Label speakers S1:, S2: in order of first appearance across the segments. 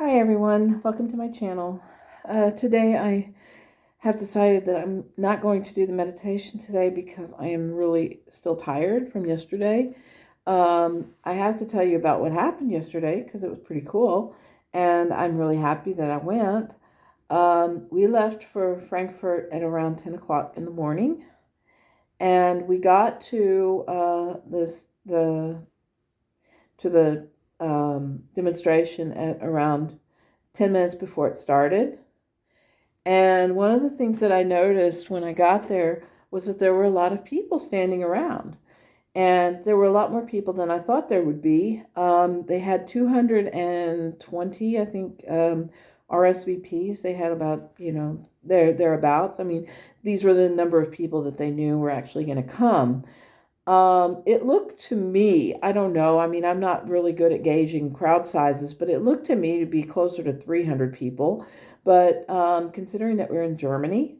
S1: Hi everyone, welcome to my channel. Today I have decided that I'm not going to do the meditation today because I am really still tired from yesterday. I have to tell you about what happened yesterday because it was pretty cool and I'm really happy that I went. We left for Frankfurt at around 10 o'clock in the morning and we got to the demonstration at around 10 minutes before it started. And one of the things that I noticed when I got there was that there were a lot of people standing around. And there were a lot more people than I thought there would be. They had 220, I think, RSVPs. They had about, thereabouts. I mean, these were the number of people that they knew were actually going to come. It looked to me, I don't know, I mean, I'm not really good at gauging crowd sizes, but it looked to me to be closer to 300 people. But considering that we're in Germany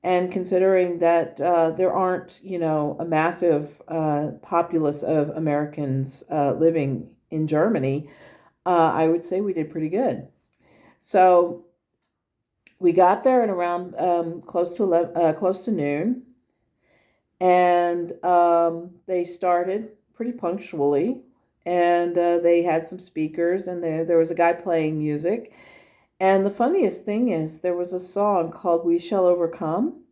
S1: and considering that there aren't, a massive populace of Americans living in Germany, I would say we did pretty good. So we got there at around close to noon. And they started pretty punctually, and they had some speakers, and there was a guy playing music. And the funniest thing is there was a song called "We Shall Overcome,"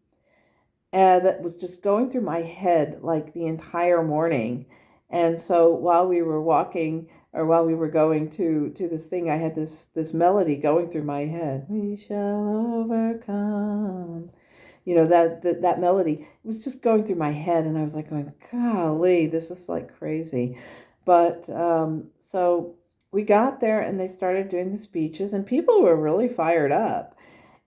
S1: that was just going through my head like the entire morning. And so while we were walking, or while we were going to this thing, I had this melody going through my head. We shall overcome. That melody, it was just going through my head, and I was like going, golly, this is like crazy. But so we got there and they started doing the speeches, and people were really fired up.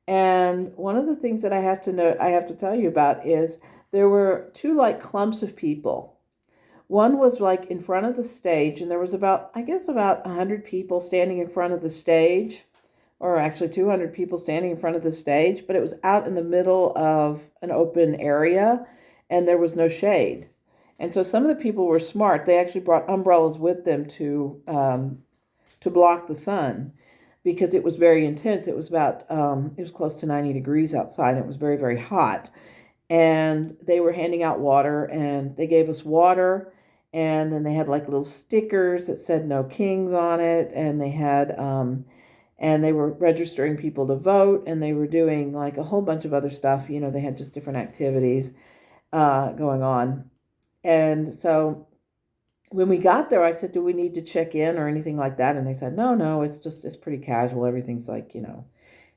S1: And one of the things that I have to tell you about is there were two like clumps of people. One was like in front of the stage, and there was about, I guess, about 100 people standing in front of the stage, or actually 200 people standing in front of the stage, but it was out in the middle of an open area and there was no shade. And so some of the people were smart. They actually brought umbrellas with them to block the sun because it was very intense. It was it was close to 90 degrees outside, and it was very, very hot. And they were handing out water, and they gave us water, and then they had like little stickers that said "No Kings" on it, and they were registering people to vote, and they were doing like a whole bunch of other stuff. They had just different activities going on. And so when we got there, I said, do we need to check in or anything like that? And they said, no, it's pretty casual. Everything's like,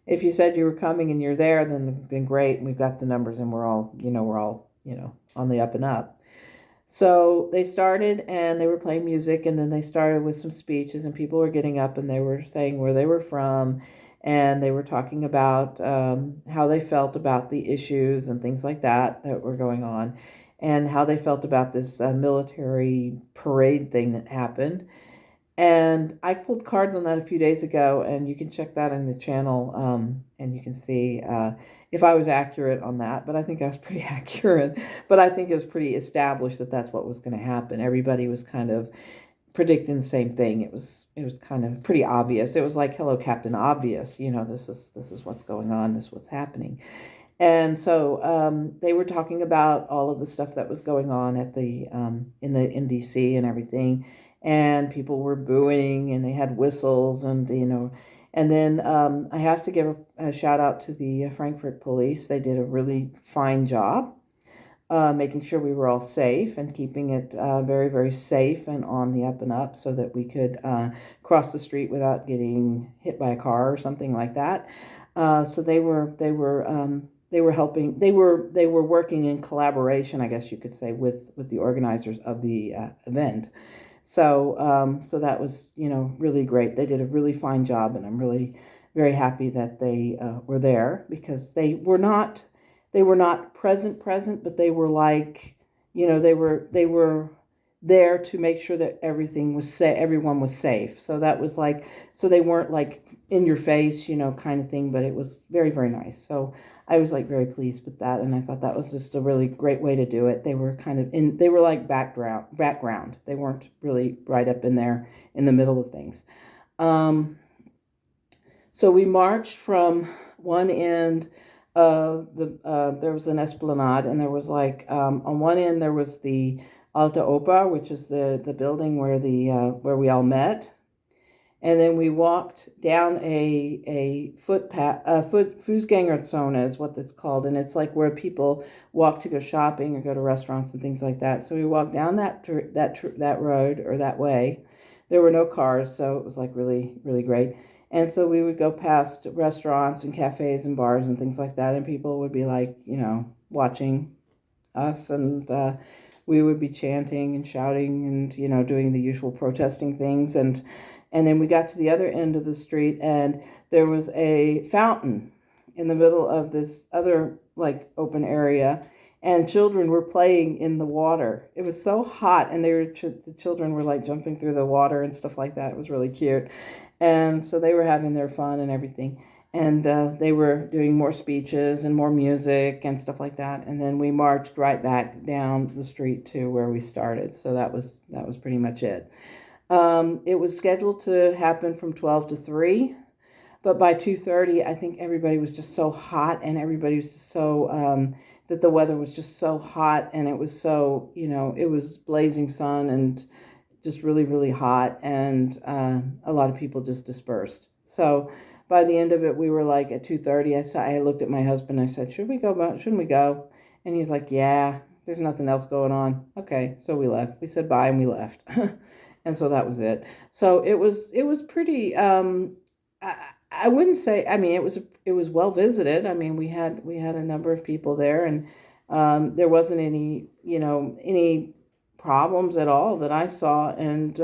S1: if you said you were coming and you're there, then great. And we've got the numbers, and we're all on the up and up. So they started and they were playing music, and then they started with some speeches, and people were getting up and they were saying where they were from, and they were talking about how they felt about the issues and things like that were going on, and how they felt about this military parade thing that happened. And I pulled cards on that a few days ago, and you can check that in the channel, and you can see if I was accurate on that. But I think I was pretty accurate. But I think it was pretty established that that's what was going to happen. Everybody was kind of predicting the same thing. It was kind of pretty obvious. It was like, "Hello, Captain Obvious." This is what's going on. This is what's happening. And so they were talking about all of the stuff that was going on at the in DC and everything, and people were booing, and they had whistles, and then I have to give a shout out to the Frankfurt police. They did a really fine job making sure we were all safe and keeping it very, very safe and on the up and up so that we could cross the street without getting hit by a car or something like that. So they were helping. They were working in collaboration, I guess you could say, with the organizers of the event. So that was really great. They did a really fine job, and I'm really very happy that they were there because they were not present, but they were like, they were there to make sure that everyone was safe. So that was like, so they weren't like in your face, kind of thing, but it was very, very nice. So I was like very pleased with that, and I thought that was just a really great way to do it. They were kind of they were like background. They weren't really right up in there in the middle of things. Um, So we marched from one end of there was an esplanade, and there was like on one end there was the Alta Opa, which is the building where where we all met. And then we walked down a footpath, Fußgängerzone is what it's called, and it's like where people walk to go shopping or go to restaurants and things like that. So we walked down that road or that way. There were no cars, so it was like really really great. And so we would go past restaurants and cafes and bars and things like that, and people would be like, watching us, and we would be chanting and shouting and doing the usual protesting things. And then we got to the other end of the street, and there was a fountain in the middle of this other like open area, and children were playing in the water. It was so hot, and the children were like jumping through the water and stuff like that. It was really cute, and so they were having their fun and everything. And they were doing more speeches and more music and stuff like that. And then we marched right back down the street to where we started. So that was pretty much it. It was scheduled to happen from 12 to 3, but by 2:30, I think everybody was just so hot, and everybody was just so that the weather was just so hot, and it was so it was blazing sun and just really really hot, and a lot of people just dispersed. So by the end of it, we were like at 2:30. I looked at my husband. I said, "Should we go? Shouldn't we go?" And he's like, "Yeah, there's nothing else going on." Okay, so we left. We said bye and we left. And so that was it. So it was pretty. I wouldn't say. I mean, it was well visited. I mean, we had a number of people there, and there wasn't any problems at all that I saw, and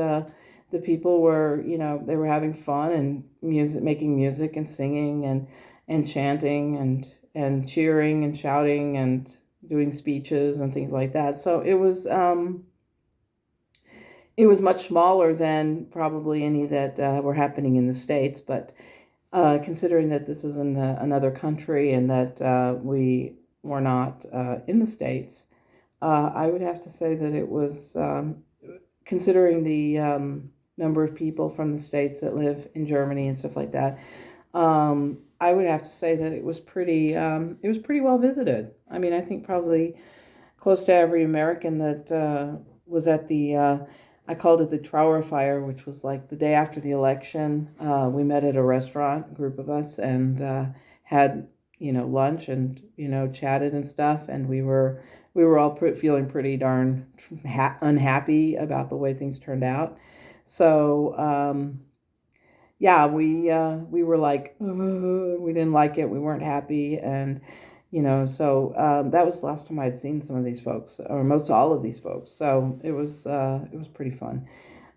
S1: the people were they were having fun and making music and singing and chanting and cheering and shouting and doing speeches and things like that. So it was much smaller than probably any that were happening in the States, but considering that this is in another country and that we were not in the States, I would have to say that it was, considering the number of people from the States that live in Germany and stuff like that, I would have to say that it was pretty well visited. I mean, I think probably close to every American that was at I called it the Trauerfeier, which was like the day after the election. We met at a restaurant, a group of us, and had lunch and chatted and stuff. And we were all feeling pretty darn unhappy about the way things turned out. So yeah, we were like, we didn't like it. We weren't happy, and so that was the last time I'd seen some of these folks, or most all of these folks. So it was pretty fun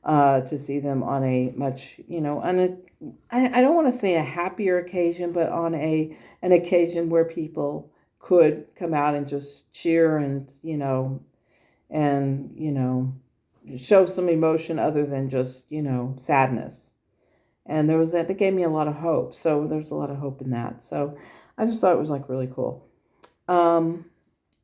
S1: to see them on a much, I don't want to say a happier occasion, but on an occasion where people could come out and just cheer and show some emotion other than just sadness. And there was that gave me a lot of hope. So there's a lot of hope in that. So I just thought it was like really cool. Um,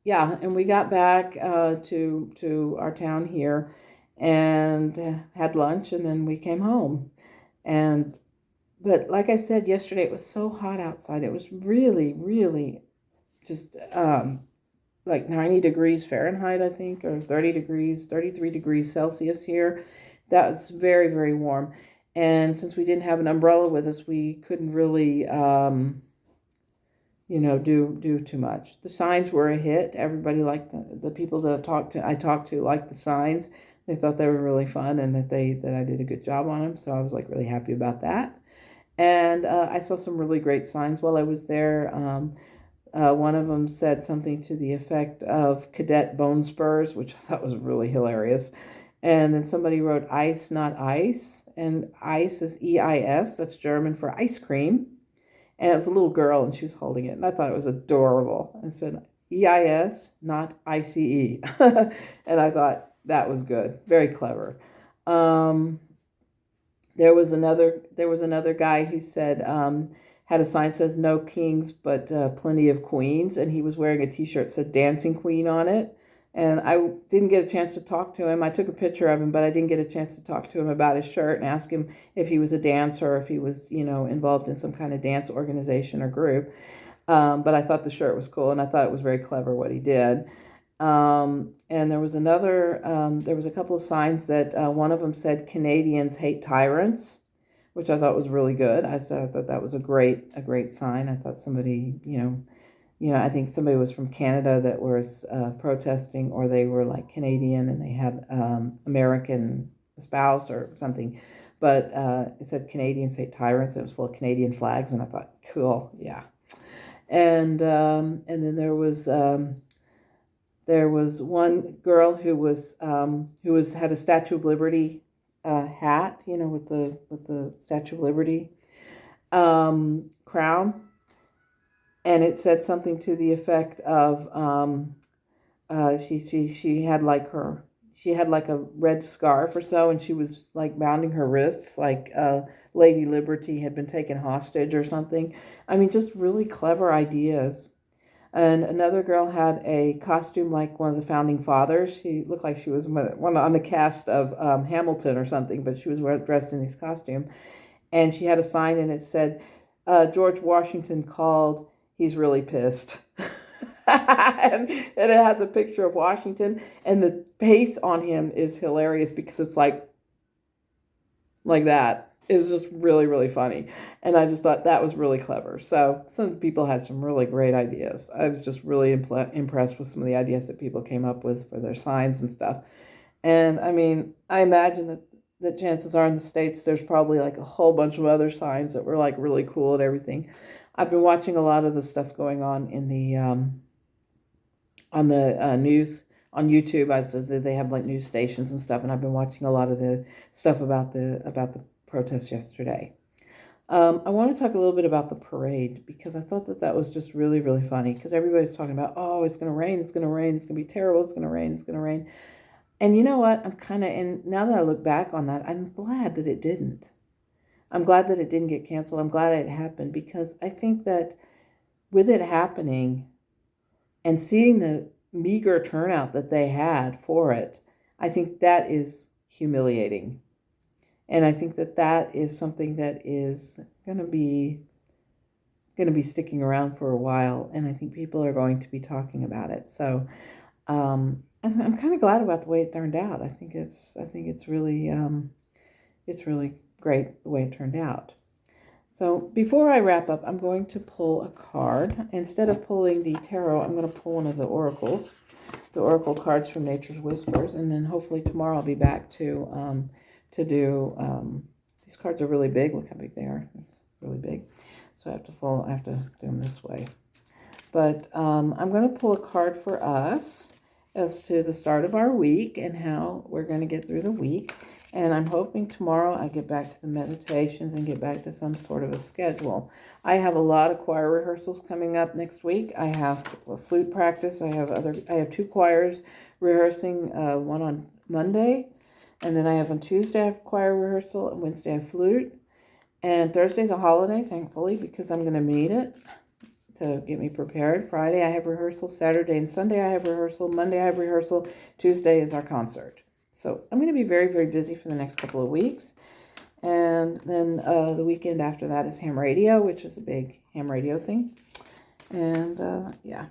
S1: yeah, and we got back to our town here and had lunch, and then we came home. And but like I said yesterday, it was so hot outside. It was really, really just like 90 degrees Fahrenheit, I think, or 30 degrees, 33 degrees Celsius here. That's very, very warm. And since we didn't have an umbrella with us, we couldn't really do too much. The signs were a hit. Everybody liked the people that I talked to liked the signs. They thought they were really fun, and that I did a good job on them. So I was like really happy about that. And I saw some really great signs while I was there. One of them said something to the effect of Cadet Bone Spurs, which I thought was really hilarious. And then somebody wrote ice, not ice. And ice is EIS. That's German for ice cream. And it was a little girl, and she was holding it. And I thought it was adorable. And said EIS, not ICE. And I thought that was good. Very clever. There was another guy who said, had a sign that says no kings, but plenty of queens. And he was wearing a t-shirt that said Dancing Queen on it. And I didn't get a chance to talk to him. I took a picture of him, but I didn't get a chance to talk to him about his shirt and ask him if he was a dancer or if he was, involved in some kind of dance organization or group. But I thought the shirt was cool, and I thought it was very clever what he did. And there was there was a couple of signs that one of them said Canadians hate tyrants, which I thought was really good. I thought that was a great sign. I thought somebody, I think somebody was from Canada that was protesting, or they were like Canadian and they had American spouse or something. But it said Canadians hate tyrants. It was full of Canadian flags, and I thought, cool, yeah. And then there was one girl who had a Statue of Liberty hat, with the Statue of Liberty crown, and it said something to the effect of she had like a red scarf or so, and she was like bounding her wrists like Lady Liberty had been taken hostage or something. I mean, just really clever ideas. And another girl had a costume like one of the founding fathers. She looked like she was one on the cast of Hamilton or something, but she was dressed in this costume. And she had a sign, and it said, George Washington called, he's really pissed. And it has a picture of Washington, and the face on him is hilarious because it's like that. It's just really, really funny. And I just thought that was really clever. So some people had some really great ideas. I was just really impressed with some of the ideas that people came up with for their signs and stuff. And I mean, I imagine that chances are in the States, there's probably like a whole bunch of other signs that were like really cool and everything. I've been watching a lot of the stuff going on in the on the news on YouTube. I said that they have like news stations and stuff, and I've been watching a lot of the stuff about the protest yesterday. I want to talk a little bit about the parade because I thought that was just really, really funny because everybody's talking about, oh, it's going to rain, it's going to rain, it's going to be terrible, it's going to rain, it's going to rain. And you know what? And now that I look back on that, I'm glad that it didn't. I'm glad that it didn't get canceled. I'm glad it happened because I think that with it happening and seeing the meager turnout that they had for it, I think that is humiliating. And I think that is something that is going to be sticking around for a while, and I think people are going to be talking about it. So I'm kind of glad about the way it turned out. I think it's really great the way it turned out. So before I wrap up, I'm going to pull a card. Instead of pulling the tarot, I'm going to pull one of the oracles, the oracle cards from Nature's Whispers, and then hopefully tomorrow I'll be back to do, these cards are really big. Look how big they are. It's really big. So I have to do them this way. But I'm going to pull a card for us as to the start of our week and how we're going to get through the week. And I'm hoping tomorrow I get back to the meditations and get back to some sort of a schedule. I have a lot of choir rehearsals coming up next week. I have a flute practice. I have 2 choirs rehearsing, one on Monday. And then I have on Tuesday I have choir rehearsal, and Wednesday I have flute. And Thursday's a holiday, thankfully, because I'm going to need it to get me prepared. Friday I have rehearsal. Saturday and Sunday I have rehearsal. Monday I have rehearsal. Tuesday is our concert. So I'm going to be very, very busy for the next couple of weeks. And then the weekend after that is ham radio, which is a big ham radio thing. And yeah.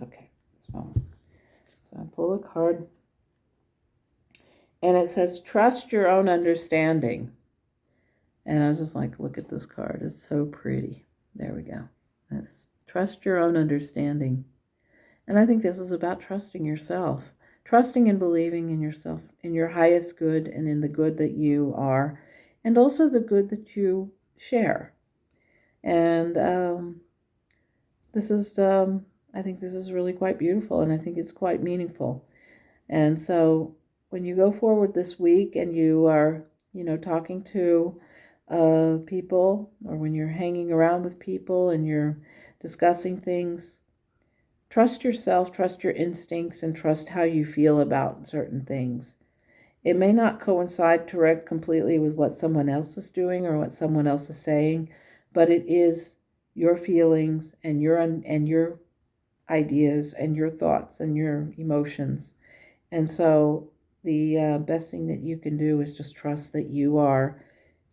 S1: Okay. So I pull a card. And it says, trust your own understanding. And I was just like, look at this card. It's so pretty. There we go. That's trust your own understanding. And I think this is about trusting yourself. Trusting and believing in yourself, in your highest good and in the good that you are. And also the good that you share. And I think this is really quite beautiful. And I think it's quite meaningful. And so when you go forward this week and you are, talking to people, or when you're hanging around with people and you're discussing things, trust yourself, trust your instincts, and trust how you feel about certain things. It may not coincide completely with what someone else is doing or what someone else is saying, but it is your feelings and your ideas and your thoughts and your emotions. And so the best thing that you can do is just trust that you are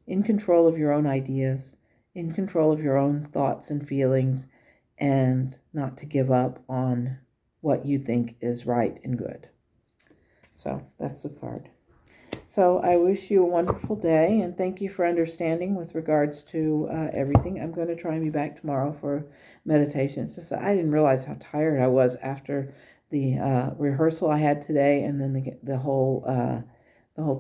S1: in control of your own ideas, in control of your own thoughts and feelings, and not to give up on what you think is right and good. So that's the card. So I wish you a wonderful day, and thank you for understanding with regards to everything. I'm going to try and be back tomorrow for meditation. It's just I didn't realize how tired I was after the rehearsal I had today, and then the whole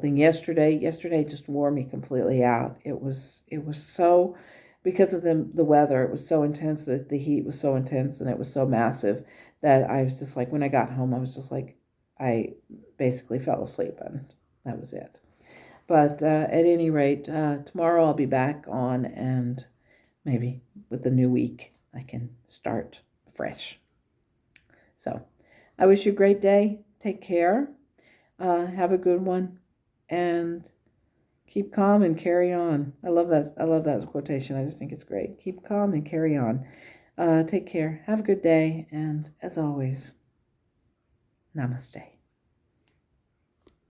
S1: thing yesterday. Yesterday just wore me completely out. It was so, because of the weather. It was so intense. The heat was so intense, and it was so massive that I was just like, when I got home, I was just like, I basically fell asleep, and that was it. But at any rate, tomorrow I'll be back on, and maybe with the new week I can start fresh. So I wish you a great day. Take care. Have a good one, and keep calm and carry on. I love that. I love that quotation. I just think it's great. Keep calm and carry on. Take care. Have a good day, and as always, namaste.